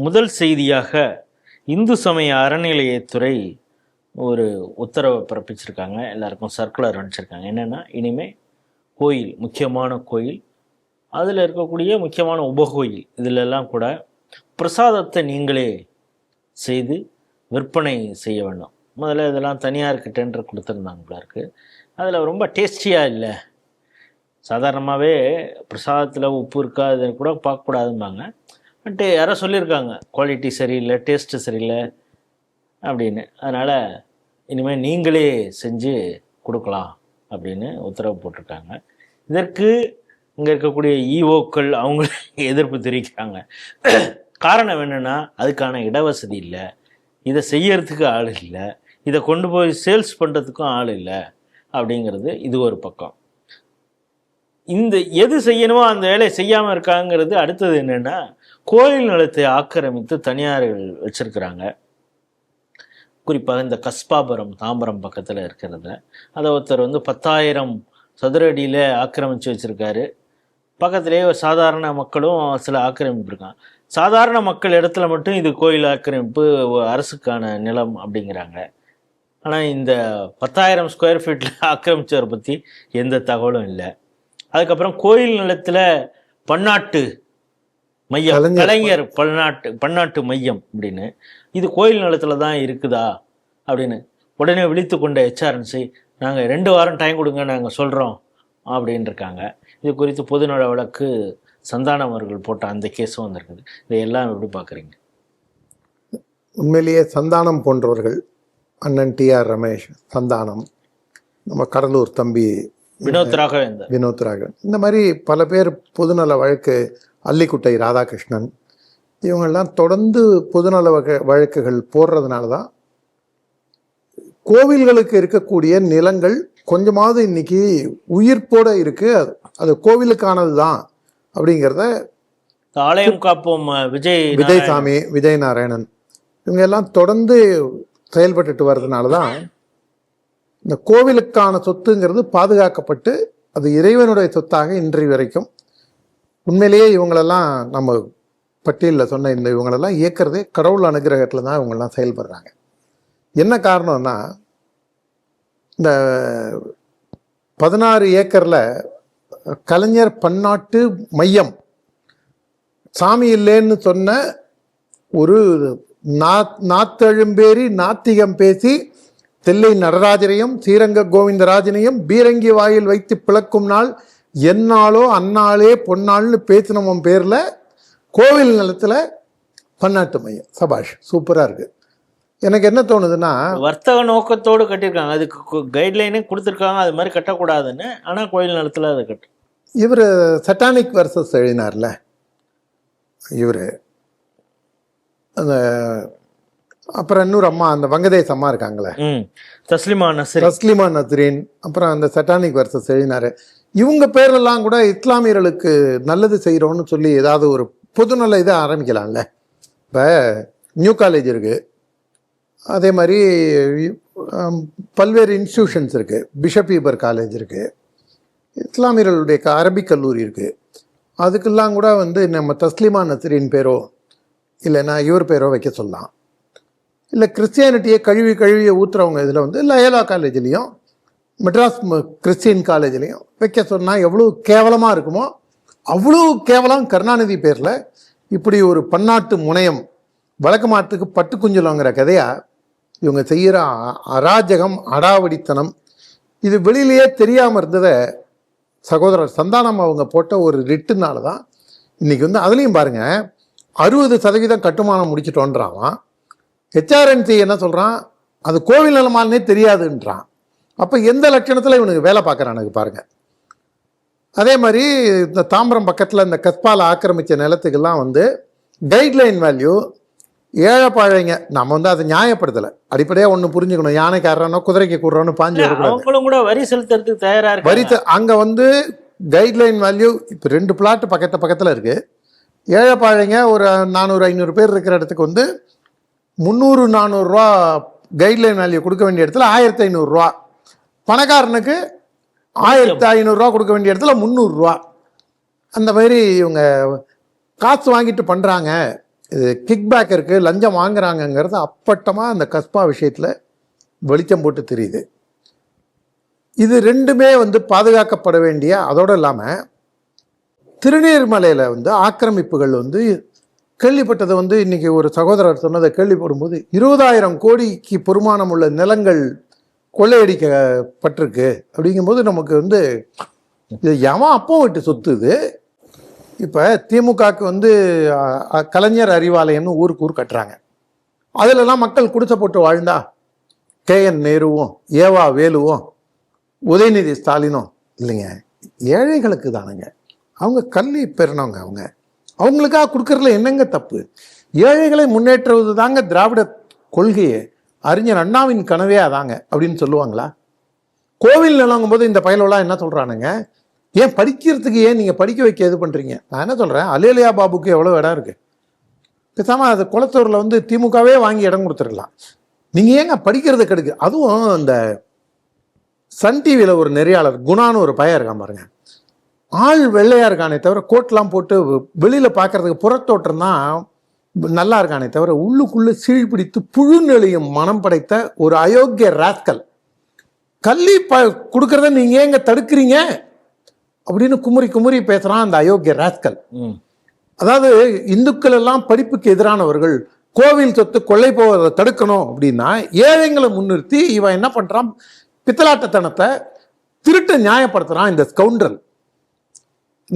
முதல் செய்தியாக இந்து சமய அறநிலையத்துறை ஒரு உத்தரவை பிறப்பிச்சிருக்காங்க. எல்லாருக்கும் சர்க்குலர் அனுப்பிச்சிருக்காங்க. என்னென்னா, இனிமேல் கோயில், முக்கியமான கோயில், அதில் இருக்கக்கூடிய முக்கியமான உபகோயில், இதிலெல்லாம் கூட பிரசாதத்தை நீங்களே செய்து விற்பனை செய்ய வேண்டும். முதல்ல இதெல்லாம் தனியாருக்கு டெண்டர் கொடுத்துருந்தாங்க போல இருக்கு. அதில் ரொம்ப டேஸ்டியாக இல்லை, சாதாரணமாகவே பிரசாதத்தில் உப்பு இருக்கா அதை கூட பார்க்கக்கூடாதும்பாங்க. பட்டு யாரோ சொல்லியிருக்காங்க குவாலிட்டி சரியில்லை, டேஸ்ட்டு சரியில்லை அப்படின்னு. அதனால் இனிமேல் நீங்களே செஞ்சு கொடுக்கலாம் அப்படின்னு உத்தரவு போட்டிருக்காங்க. இதற்கு இங்கே இருக்கக்கூடிய ஈஓக்கள் அவங்க எதிர்ப்பு தெரிவிக்கிறாங்க. காரணம் என்னென்னா, அதுக்கான இடவசதி இல்லை, இதை செய்யறதுக்கு ஆள் இல்லை, இதை கொண்டு போய் சேல்ஸ் பண்ணுறதுக்கும் ஆள் இல்லை அப்படிங்கிறது இது ஒரு பக்கம். இந்த எது செய்யணுமோ அந்த வேலையை செய்யாமல் இருக்காங்கிறது. அடுத்தது என்னென்னா, கோயில் நிலத்தை ஆக்கிரமித்து தனியார்கள் வச்சுருக்கிறாங்க. குறிப்பாக இந்த கஸ்பாபுரம், தாம்பரம் பக்கத்தில் இருக்கிறத, அதை ஒருத்தர் 10,000 சதுர அடியில் ஆக்கிரமித்து வச்சுருக்காரு. பக்கத்துலேயே ஒரு சாதாரண மக்களும் சில ஆக்கிரமிப்பு இருக்காங்க. சாதாரண மக்கள் இடத்துல மட்டும் இது கோயில் ஆக்கிரமிப்பு, அரசுக்கான நிலம் அப்படிங்கிறாங்க. ஆனால் இந்த 10,000 ஸ்கொயர் ஃபீட்டில் ஆக்கிரமிச்சவரை பற்றி எந்த தகவலும் இல்லை. அதுக்கப்புறம் கோயில் நிலத்தில் பன்னாட்டு மையம், கலைஞர் பன்னாட்டு மையம் அப்படின்னு, இது கோயில் நிலத்தில் தான் இருக்குதா அப்படின்னு உடனே விழித்து கொண்ட HRNC, நாங்கள் 2 வாரம் டைம் கொடுங்க, நாங்கள் சொல்கிறோம் அப்படின்னு இருக்காங்க. இது குறித்து பொதுநல வழக்கு சந்தானம் அவர்கள் போட்ட அந்த கேஸும் வந்திருக்குது. இதையெல்லாம் எப்படி பார்க்குறீங்க? உண்மையிலேயே சந்தானம் போன்றவர்கள், அண்ணன் TR ரமேஷ் சந்தானம், நம்ம கடலூர் தம்பி வினோத் ராகவன், இந்த மாதிரி பல பேர் பொதுநல வழக்கு, அல்லிக்குட்டை ராதாகிருஷ்ணன், இவங்கெல்லாம் தொடர்ந்து பொதுநல வழக்குகள் போடுறதுனால தான் கோவில்களுக்கு இருக்கக்கூடிய நிலங்கள் கொஞ்சமாவது இன்னைக்கு உயிர்ப்போட இருக்கு. அது கோவிலுக்கானது தான் அப்படிங்கிறத ஆலயம் காப்போம் விஜயசாமி, விஜய் நாராயணன், இவங்க எல்லாம் தொடர்ந்து செயல்பட்டு வர்றதுனால தான் இந்த கோவிலுக்கான சொத்துங்கிறது பாதுகாக்கப்பட்டு அது இறைவனுடைய சொத்தாக இன்றைய வரைக்கும். உண்மையிலேயே இவங்களெல்லாம் நம்ம பட்டியலில் சொன்ன இந்த இவங்களெல்லாம் இயக்கிறதே கடவுள் அனுகிரகத்தில் தான் இவங்கெல்லாம் செயல்படுறாங்க. என்ன காரணம்னா, இந்த 16 ஏக்கரில் கலைஞர் பன்னாட்டு மையம் சாமி இல்லைன்னு சொன்ன ஒரு நாத்தெழும்பேரி நாத்திகம் பேசி தில்லை நடராஜரையும் ஸ்ரீரங்க கோவிந்தராஜனையும் பீரங்கி வாயில் வைத்து பிளக்கும் நாள் என்னாலோ அந்நாளே பொன்னாள்னு பேசினவன் பேரில் கோவில் நிலத்தில் பன்னாட்டு மையம். சபாஷ், சூப்பராக இருக்குது. எனக்கு என்ன தோணுதுன்னா, வர்த்தக நோக்கத்தோடு கட்டியிருக்காங்க, அதுக்கு கைட்லைனே கொடுத்துருக்காங்க அது மாதிரி கட்டக்கூடாதுன்னு. ஆனால் கோயில் நிலத்தில் அதை கட்டு. இவர் சட்டானிக் வர்சஸ் எழுதினார்ல, இவர் அந்த அப்புறம் இன்னொரு அம்மா, அந்த வங்கதேச அம்மா இருக்காங்களே, தஸ்லிமா நஸ்ரீன், அப்புறம் அந்த சட்டானிக் வர்சஸ் எழுதினாரு. இவங்க பேரெல்லாம் கூட இஸ்லாமியர்களுக்கு நல்லது செய்கிறோன்னு சொல்லி ஏதாவது ஒரு பொதுநல இதை ஆரம்பிக்கலாம்ல. இப்போ நியூ காலேஜ் இருக்குது, அதே மாதிரி பல்வேறு இன்ஸ்டிடியூஷன்ஸ் இருக்குது, பிஷப் ஈபர் காலேஜ் இருக்குது, இஸ்லாமியர்களுடைய அரபிக் கல்லூரி இருக்குது. அதுக்கெல்லாம் கூட நம்ம தஸ்லிமா நஸ்ரீன் பேரோ இல்லைன்னா இவர் பேரோ வைக்க சொல்லலாம். இல்லை கிறிஸ்டியானிட்டியை கழுவிய ஊற்றுறவங்க இதில் லயோலா காலேஜ்லேயும் மெட்ராஸ் கிறிஸ்டியன் காலேஜ்லேயும் வைக்க சொன்னால் எவ்வளோ கேவலமாக இருக்குமோ அவ்வளோ கேவலம். கருணாநிதி பேரில் இப்படி ஒரு பன்னாட்டு முனையம், வழக்கமாட்டுக்கு பட்டு குஞ்சலாங்கிற கதையாக இவங்க செய்கிற அராஜகம், அடாவடித்தனம், இது வெளியிலேயே தெரியாமல் இருந்ததை சகோதரர் சந்தானம் அவங்க போட்ட ஒரு ரிட்டுனால தான் இன்றைக்கி அதுலேயும் பாருங்கள் 60% கட்டுமானம் முடிச்சிட்டோன்றான். HRNC என்ன சொல்கிறான், அது கோவில் நிலமானே தெரியாதுன்றான். அப்போ எந்த லட்சணத்தில் இவனுக்கு வேலை பார்க்குறானுக்கு பாருங்கள். அதே மாதிரி இந்த தாம்பரம் பக்கத்தில் இந்த கஸ்பால் ஆக்கிரமித்த நிலத்துக்கெல்லாம் கைட்லைன் வேல்யூ ஏழைப்பாழைங்க. நம்ம அதை நியாயப்படுத்தலை. அடிப்படையாக ஒன்று புரிஞ்சுக்கணும், யானைக்கு ஆடுறானோ குதிரைக்கு கூடுறோன்னு பாஞ்சு அவங்களும் கூட வரி செலுத்துறதுக்கு தயாராக வரி. அங்கே கைட்லைன் வேல்யூ இப்போ 2 பிளாட் பக்கத்தில் இருக்குது. ஏழைப்பாழைங்க ஒரு 400-500 பேர் இருக்கிற இடத்துக்கு 300-400 ரூபா கைட்லைன் வேல்யூ கொடுக்க வேண்டிய இடத்துல 1500 ரூபா, பணக்காரனுக்கு 1500 ரூபா கொடுக்க வேண்டிய இடத்துல 300 ரூபா. அந்த மாதிரி இவங்க காசு வாங்கிட்டு பண்ணுறாங்க இது கிக் பேக் இருக்குது, லஞ்சம் வாங்குறாங்கங்கிறது அப்பட்டமாக அந்த கஸ்பா விஷயத்தில் வெளிச்சம் போட்டு தெரியுது. இது ரெண்டுமே வந்து பாதுகாக்கப்பட வேண்டிய, அதோடு இல்லாமல் திருநீர்மலையில் வந்து ஆக்கிரமிப்புகள் வந்து கேள்விப்பட்டது வந்து இன்றைக்கி ஒரு சகோதரர் சொன்னதை கேள்விப்படும்போது 20,000 கோடிக்கு பெருமானம் உள்ள நிலங்கள் கொள்ளையடிக்கப்பட்டிருக்கு அப்படிங்கும்போது நமக்கு வந்து இது எவன் அப்போ விட்டு சொத்து இது. இப்போ திமுகவுக்கு வந்து கலைஞர் அறிவாலயம்னு ஊருக்கு ஊர் கட்டுறாங்க. அதிலெல்லாம் மக்கள் குடிசை போட்டு வாழ்ந்தா KN நேருவும் ஏவா வேலுவும் உதயநிதி ஸ்டாலினும் இல்லைங்க, ஏழைகளுக்கு தானுங்க. அவங்க கல்வி பெறணவங்க, அவங்களுக்காக கொடுக்கறதுல என்னங்க தப்பு? ஏழைகளை முன்னேற்றுவது தாங்க திராவிட கொள்கையே, அறிஞர் அண்ணாவின் கனவே அதாங்க அப்படின்னு சொல்லுவாங்களா? கோவில் நிலங்கும் போது இந்த பயலெல்லாம் என்ன சொல்கிறானுங்க, ஏன் படிக்கிறதுக்கு ஏன் நீங்கள் படிக்க வைக்க இது பண்ணுறீங்க? நான் என்ன சொல்கிறேன், அலேலியா பாபுக்கு எவ்வளோ இடம் இருக்குது, பேசாமல் அது குளத்தூரில் வந்து திமுகவே வாங்கி இடம் கொடுத்துருக்கலாம். நீங்கள் ஏங்க படிக்கிறத கெடுக்கு? அதுவும் இந்த சன் டிவியில் ஒரு நெறியாளர் குணான்னு ஒரு பையன் இருக்கான் பாருங்க, ஆள் வெள்ளையாக இருக்கானே தவிர கோட்லாம் போட்டு வெளியில் பார்க்குறதுக்கு புறத்தோற்றம் தான் நல்லா இருக்கானே தவிர உள்ளுக்குள்ளே சீழ்பிடித்து புழுநெளியும் மனம் படைத்த ஒரு அயோக்கிய ராஸ்கல். கல்வி கொடுக்கறத நீங்கள் ஏங்க தடுக்கிறீங்க அப்படின்னு குமுறி குமுறி பேசுகிறான் அந்த அயோக்கிய ராஸ்கல். அதாவது இந்துக்கள் எல்லாம் படிப்புக்கு எதிரானவர்கள், கோவில் சொத்து கொள்ளை போவதை தடுக்கணும் அப்படின்னா ஏழைங்களை முன்னிறுத்தி இவன் என்ன பண்ணுறான், பித்தலாட்டத்தனத்தை திருட்டு நியாயப்படுத்துகிறான் இந்த ஸ்கவுண்டரல்.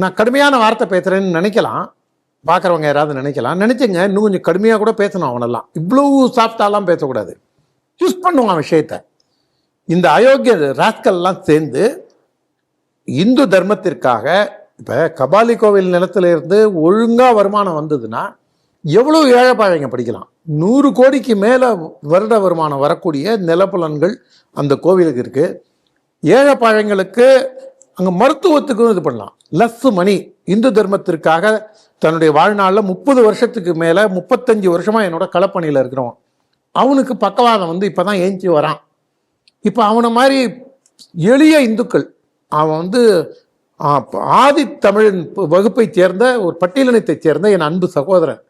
நான் கடுமையான வார்த்தை பேசுகிறேன்னு நினைக்கலாம், பார்க்குறவங்க யாராவது நினைச்சுங்க, இன்னும் கொஞ்சம் கடுமையாக கூட பேசணும். அவனெல்லாம் இவ்வளவு சாஃப்டாலாம் பேசக்கூடாது, யூஸ் பண்ணுவான் விஷயத்தை. இந்த அயோக்கிய ராஸ்கல்லாம் சேர்ந்து இந்து தர்மத்திற்காக இப்போ கபாலி கோவில் நிலத்துல இருந்து ஒழுங்காக வருமானம் வந்ததுன்னா எவ்வளோ ஏழைப்பாழைங்க படிக்கலாம். 100 கோடிக்கு மேலே வருட வருமானம் வரக்கூடிய நிலப்புலன்கள் அந்த கோவிலுக்கு இருக்குது. ஏழைப்பாழைங்களுக்கு அங்கே மருத்துவத்துக்கும் இது பண்ணலாம். லஸ் மணி இந்து தர்மத்திற்காக தன்னுடைய வாழ்நாளில் 30 வருஷத்துக்கு மேலே 35 வருஷமாக என்னோட களப்பணியில் இருக்கிறவன், அவனுக்கு பக்கவாதம் வந்து இப்போ தான் ஏஞ்சி வரான். இப்போ அவனை மாதிரி எளிய இந்துக்கள், அவன் வந்து ஆதி தமிழன் வகுப்பை சேர்ந்த ஒரு பட்டியலினத்தை சேர்ந்த என் அன்பு சகோதரன்,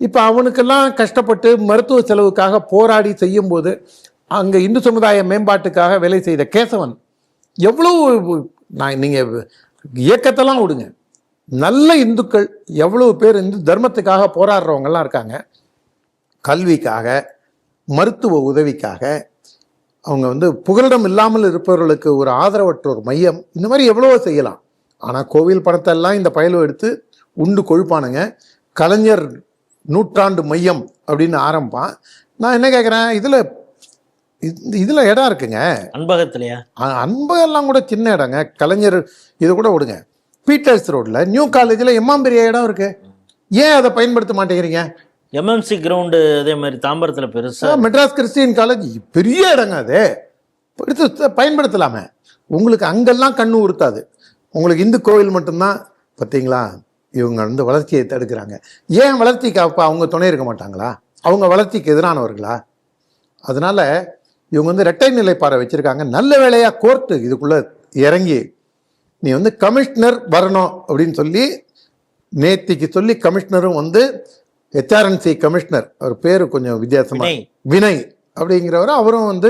இப்போ அவனுக்கெல்லாம் கஷ்டப்பட்டு மருத்துவ செலவுக்காக போராடி செய்யும்போது அங்கே இந்து சமுதாய மேம்பாட்டுக்காக வேலை செய்த கேசவன் எவ்வளோ, நீங்கள் இயக்கத்தெல்லாம் விடுங்க, நல்ல இந்துக்கள் எவ்வளவு பேர் இந்து தர்மத்துக்காக போராடுறவங்கலாம் இருக்காங்க. கல்விக்காக, மருத்துவ உதவிக்காக, அவங்க வந்து புகலிடம் இல்லாமல் இருப்பவர்களுக்கு ஒரு ஆதரவற்ற ஒரு மையம், இந்த மாதிரி எவ்வளவோ செய்யலாம். ஆனால் கோவில் பணத்தெல்லாம் இந்த பயலு எடுத்து உண்டு கொழுப்பானுங்க. கலைஞர் நூற்றாண்டு மையம் அப்படின்னு ஆரம்பிப்பான். நான் என்ன கேட்குறேன், இதில் இடம் இருக்குங்க, அன்பகத்திலையா? அன்பகெல்லாம் கூட சின்ன இடங்க. கலைஞர் இது கூட விடுங்க, பீட்டர்ஸ் ரோட்ல நியூ காலேஜில் எம்மாம்பெரிய இடம் இருக்கு, ஏன் அதை பயன்படுத்த மாட்டேங்கிறீங்க? MMC கிரவுண்டு அதே மாதிரி தாம்பரத்தில் பெருசா, மெட்ராஸ் கிறிஸ்டியன் காலேஜ் பெரிய இடங்க, அது எடுத்து பயன்படுத்தலாமே. உங்களுக்கு அங்கெல்லாம் கண்ணு உறுத்தாது, உங்களுக்கு இந்து கோவில் மட்டும்தான். பார்த்தீங்களா, இவங்க வந்து வளர்ச்சியை தடுக்கிறாங்க. ஏன் வளர்ச்சிக்கு அப்போ அவங்க துணை இருக்க மாட்டாங்களா? அவங்க வளர்ச்சிக்கு எதிரானவர்களா? அதனால இவங்க வந்து இரட்டை நிலைப்பாறை வச்சிருக்காங்க. நல்ல வேலையாக கோர்ட்டு இதுக்குள்ளே இறங்கி நீ வந்து கமிஷனர் வரணும் அப்படின்னு சொல்லி நேத்திக்கு சொல்லி, கமிஷனரும் வந்து HRNC கமிஷனர், அவர் பேர் கொஞ்சம் வித்தியாசமா, வினய் அப்படிங்கிறவர், அவரும் வந்து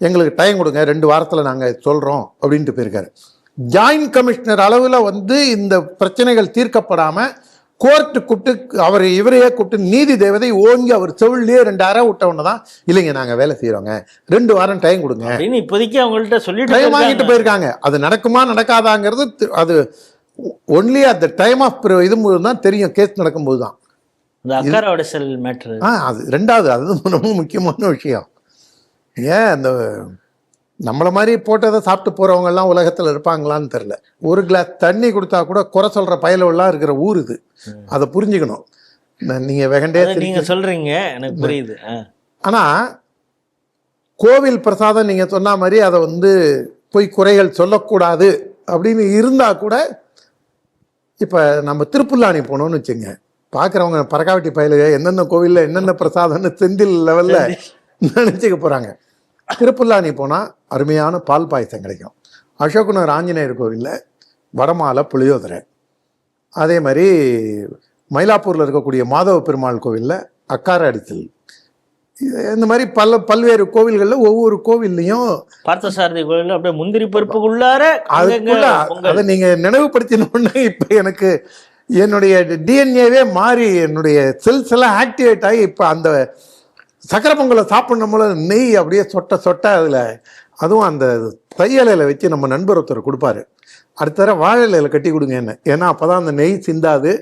எங்களுக்கு டைம் கொடுங்க 2 வாரத்தில் நாங்கள் சொல்கிறோம் அப்படின்ட்டு போயிருக்காரு. ஜாயின்ட் கமிஷனர் அளவில் வந்து இந்த பிரச்சனைகள் தீர்க்கப்படாமல் கோர்ட்டு கூப்பிட்டு இவரையே கூப்பிட்டு நீதி தேவதை ஓங்கி அவர் செவிலியே 2 அறை விட்டவொன்னு தான், இல்லைங்க நாங்கள் வேலை செய்கிறோங்க 2 வாரம் டைம் கொடுங்க இப்போதைக்கு அவங்கள்ட்ட சொல்லிட்டு டைம் வாங்கிட்டு போயிருக்காங்க. அது நடக்குமா நடக்காதாங்கிறது அது only at the time of இது தான் தெரியும், கேஸ் நடக்கும்போது தான். அது ரெண்டாவது, அது ரொம்ப முக்கியமான விஷயம். ஏன் அந்த நம்மளை மாதிரி போட்டதை சாப்பிட்டு போகிறவங்கெல்லாம் உலகத்தில் இருப்பாங்களான்னு தெரில. ஒரு கிளாஸ் தண்ணி கொடுத்தா கூட குறை சொல்கிற பயலெல்லாம் இருக்கிற ஊர் இது, அதை புரிஞ்சுக்கணும். நீங்கள் வெகண்டே நீங்கள் சொல்கிறீங்க, எனக்கு புரியுது. ஆனால் கோவில் பிரசாதம் நீங்கள் சொன்ன மாதிரி அதை வந்து போய் குறைகள் சொல்லக்கூடாது அப்படின்னு இருந்தால் கூட, இப்போ நம்ம திருப்புல்லானி போனோம்னு வச்சுங்க, பார்க்குறவங்க பறக்காவட்டி பயலுக எந்தெந்த கோவிலில் என்னென்ன பிரசாதம்னு செந்தில் லெவலில் நினச்சிக்க போகிறாங்க. திருப்புல்லானி போனால் அருமையான பால் பாயசம் கிடைக்கும். அசோகநகர் ஆஞ்சநேயர் கோவிலில் வடமாலை புளியோதரை, அதே மாதிரி மயிலாப்பூரில் இருக்கக்கூடிய மாதவ பெருமாள் கோவிலில் அக்கார அடித்தல், இந்த மாதிரி பல்வேறு கோவில்களில் ஒவ்வொரு கோவில்லையும் பார்த்தசாரதி கோயில் அப்படியே முந்திரி பருப்புக்குள்ளார அதை நீங்கள் நினைவுபடுத்தினோன்னு இப்போ எனக்கு என்னுடைய டிஎன்ஏவே மாறி என்னுடைய செல்ஸ் எல்லாம் ஆக்டிவேட் ஆகி இப்போ அந்த சக்கரை பொங்கலை சாப்பிட்ணும் போல நெய் அப்படியே சொட்ட சொட்ட அதில், அதுவும் அந்த தையலையில் வச்சு நம்ம நண்பர் ஒருத்தர் கொடுப்பாரு, அடுத்த தடவை வாழை இலையில கட்டி கொடுங்க என்ன, ஏன்னா அப்போ தான் அந்த நெய் சிந்தாது,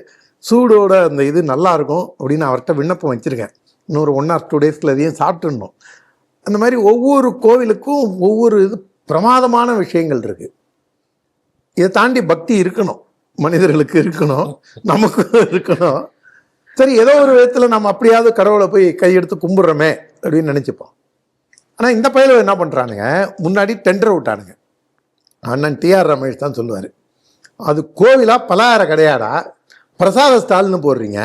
சூடோட அந்த இது நல்லாயிருக்கும் அப்படின்னு அவர்கிட்ட விண்ணப்பம் வச்சுருக்கேன். இன்னொரு 1 or 2 டேஸில் அதையும் சாப்பிட்டுடணும். அந்த மாதிரி ஒவ்வொரு கோவிலுக்கும் ஒவ்வொரு இது பிரமாதமான விஷயங்கள் இருக்குது. இதை தாண்டி பக்தி இருக்கணும், மனிதர்களுக்கு இருக்கணும், நமக்கும் இருக்கணும். சரி, ஏதோ ஒரு விதத்தில் நம்ம அப்படியாவது கடவுளை போய் கையெடுத்து கும்பிட்றோமே அப்படின்னு நினச்சிப்போம். ஆனால் இந்த பயில என்ன பண்ணுறானுங்க, முன்னாடி டெண்டர் விட்டானுங்க. அண்ணன் டிஆர் ரமேஷ் தான் சொல்லுவார், அது கோவிலா பலகார கிடையாடா, பிரசாத ஸ்டால்னு போடுறீங்க,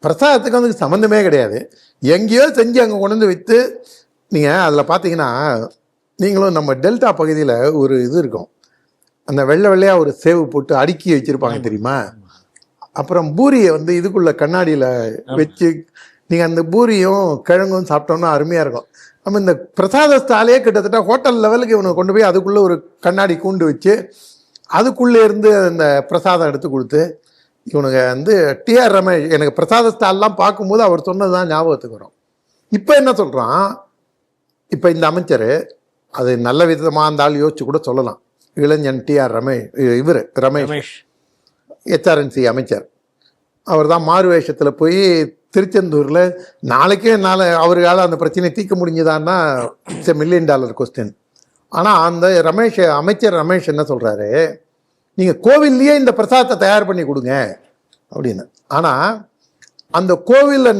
பிரசாதத்துக்கு வந்து சம்மந்தமே கிடையாது, எங்கேயோ செஞ்சு அங்கே கொண்டு வந்து விற்று. நீங்கள் அதில் பார்த்தீங்கன்னா, நீங்களும் நம்ம டெல்டா பகுதியில் ஒரு இது இருக்கும், அந்த வெள்ளை வெள்ளையாக ஒரு சேவு போட்டு அடுக்கி வச்சுருப்பாங்க தெரியுமா. அப்புறம் பூரியை வந்து இதுக்குள்ளே கண்ணாடியில் வச்சு நீங்கள் அந்த பூரியும் கிழங்கும் சாப்பிட்டோம்னா அருமையாக இருக்கும். நம்ம இந்த பிரசாத ஸ்டாலே கிட்டத்தட்ட ஹோட்டல் லெவலுக்கு இவனை கொண்டு போய் அதுக்குள்ளே ஒரு கண்ணாடி கூண்டு வச்சு அதுக்குள்ளே இருந்து அந்த பிரசாதம் எடுத்து கொடுத்து, இவனுங்க வந்து டிஆர் ரமேஷ் எனக்கு பிரசாத ஸ்டால்லாம் பார்க்கும்போது அவர் சொன்னது தான் ஞாபகத்துக்கு வரும். இப்போ என்ன சொல்கிறான், இப்போ இந்த அமைச்சர் அது நல்ல விதமாக இருந்தாலும் யோசிச்சு கூட சொல்லலாம், இளைஞன் டிஆர் ரமேஷ், இவர் ரமேஷ் ஹெச்ஆர்என்சி அமைச்சர், அவர் தான் மாறு வேஷத்தில் போய் திருச்செந்தூரில் நாளைக்கே அவர்களால் அந்த பிரச்சனையை தீர்க்க முடிஞ்சுதான்னா இட்ஸ் $1 million கொஸ்டின். ஆனால் அந்த அமைச்சர் ரமேஷ் என்ன சொல்கிறாரு, நீங்கள் கோவில்லையே இந்த பிரசாதத்தை தயார் பண்ணி கொடுங்க அப்படின்னு. ஆனால் அந்த கோவிலில்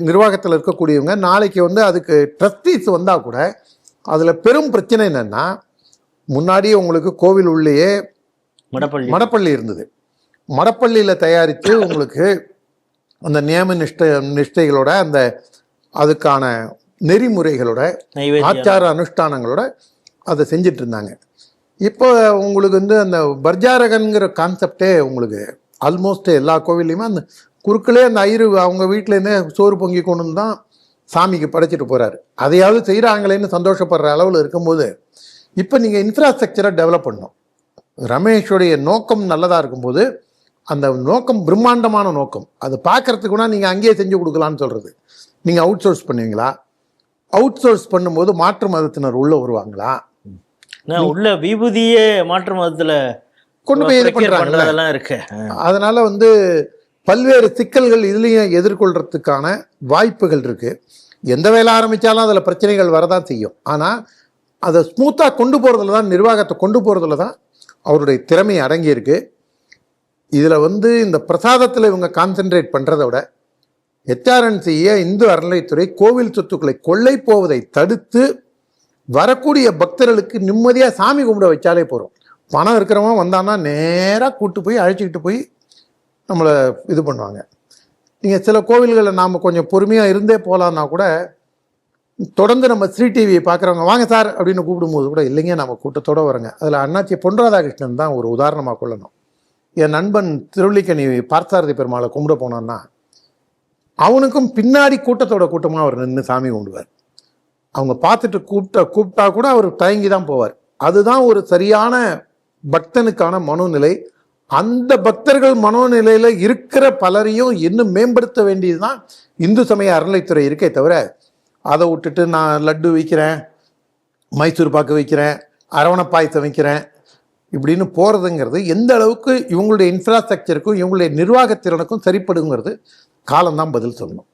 நிர்வாகத்தில் இருக்கக்கூடியவங்க நாளைக்கு வந்து அதுக்கு ட்ரஸ்டீஸ் வந்தால் கூட அதில் பெரும் பிரச்சனை என்னென்னா, முன்னாடி உங்களுக்கு கோவில் உள்ளேயே மடப்பள்ளி இருந்தது, மடப்பள்ளியில் தயாரித்து உங்களுக்கு அந்த நியம நிஷ்டைகளோட அந்த அதுக்கான நெறிமுறைகளோட ஆச்சார அனுஷ்டானங்களோட அதை செஞ்சிட்டு இருந்தாங்க. இப்போ உங்களுக்கு வந்து அந்த பர்ஜாரகன்கிற கான்செப்டே உங்களுக்கு ஆல்மோஸ்ட் எல்லா கோவில்லையுமே அந்த குறுக்களே அந்த ஐயரு அவங்க வீட்டிலேருந்தே சோறு பொங்கி கொண்டு வந்து தான் சாமிக்கு படைச்சிட்டு போகிறாரு. அதையாவது செய்கிறாங்களேன்னு சந்தோஷப்படுற அளவில் இருக்கும்போது இப்போ நீங்கள் இன்ஃப்ராஸ்ட்ரக்சரை டெவலப் பண்ணணும். ரமேஷோடைய நோக்கம் நல்லதாக இருக்கும்போது அந்த நோக்கம் பிரம்மாண்டமான நோக்கம், அது பார்க்கறதுக்கு கூட நீங்கள் அங்கேயே செஞ்சு கொடுக்கலான்னு சொல்கிறது. நீங்கள் அவுட் சோர்ஸ் பண்ணுவீங்களா? அவுட் சோர்ஸ் பண்ணும்போது மாற்று மதத்தினர் உள்ளே வருவாங்களா? உள்ள விபூதியே மாற்று மதத்தில் கொண்டு போய் இது பண்ணுறாங்க. இருக்கு. அதனால வந்து பல்வேறு சிக்கல்கள் இதுலேயும் எதிர்கொள்கிறதுக்கான வாய்ப்புகள் இருக்குது. எந்த வேலை ஆரம்பித்தாலும் அதில் பிரச்சனைகள் வரதான் செய்யும். ஆனால் அதை ஸ்மூத்தாக கொண்டு போகிறதுல தான், நிர்வாகத்தை கொண்டு போகிறதுல தான் அவருடைய திறமை அடங்கியிருக்கு. இதில் வந்து இந்த பிரசாதத்தில் இவங்க கான்சென்ட்ரேட் பண்ணுறதை விட ஹெச்ஆர்என்சியை இந்து அறநிலைத்துறை கோவில் சொத்துக்களை கொள்ளை போவதை தடுத்து வரக்கூடிய பக்தர்களுக்கு நிம்மதியாக சாமி கும்பிட வச்சாலே போகிறோம். பணம் இருக்கிறவங்க வந்தான்னா நேராக கூட்டு போய் அழைச்சிக்கிட்டு போய் நம்மளை இது பண்ணுவாங்க. நீங்கள் சில கோவில்களில் நாம் கொஞ்சம் பொறுமையாக இருந்தே போகலான்னா கூட தொடர்ந்து நம்ம ஸ்ரீ டிவியை பார்க்குறவங்க வாங்க சார் அப்படின்னு கூப்பிடும்போது கூட இல்லைங்க நம்ம கூட்டத்தோடு வரங்க. அதில் அண்ணாச்சி பொன் ராதாகிருஷ்ணன் தான் ஒரு உதாரணமாக கொள்ளணும். என் நண்பன் திருவள்ளிக்கணி பார்த்தசாரதி பெருமாளை கும்பிட போனான்னா அவனுக்கும் பின்னாடி கூட்டமாக அவர் நின்று சாமி கும்பிடுவார். அவங்க பார்த்துட்டு கூப்பிட்டா கூட அவர் தயங்கி தான் போவார். அதுதான் ஒரு சரியான பக்தனுக்கான மனோநிலை. அந்த பக்தர்கள் மனோநிலையில் இருக்கிற பலரையும் இன்னும் மேம்படுத்த வேண்டியது தான் இந்து சமய அறநிலைத்துறை இருக்கே தவிர, அதை விட்டுட்டு நான் லட்டு வைக்கிறேன், மைசூர் பாக்கு வைக்கிறேன், அரவண பாயசம் வைக்கிறேன் இப்படின்னு போகிறதுங்கிறது எந்த அளவுக்கு இவங்களுடைய இன்ஃப்ராஸ்ட்ரக்சருக்கும் இவங்களுடைய நிர்வாகத்திறனுக்கும் சரிப்படுங்கிறது காலம்தான் பதில் சொல்லணும்.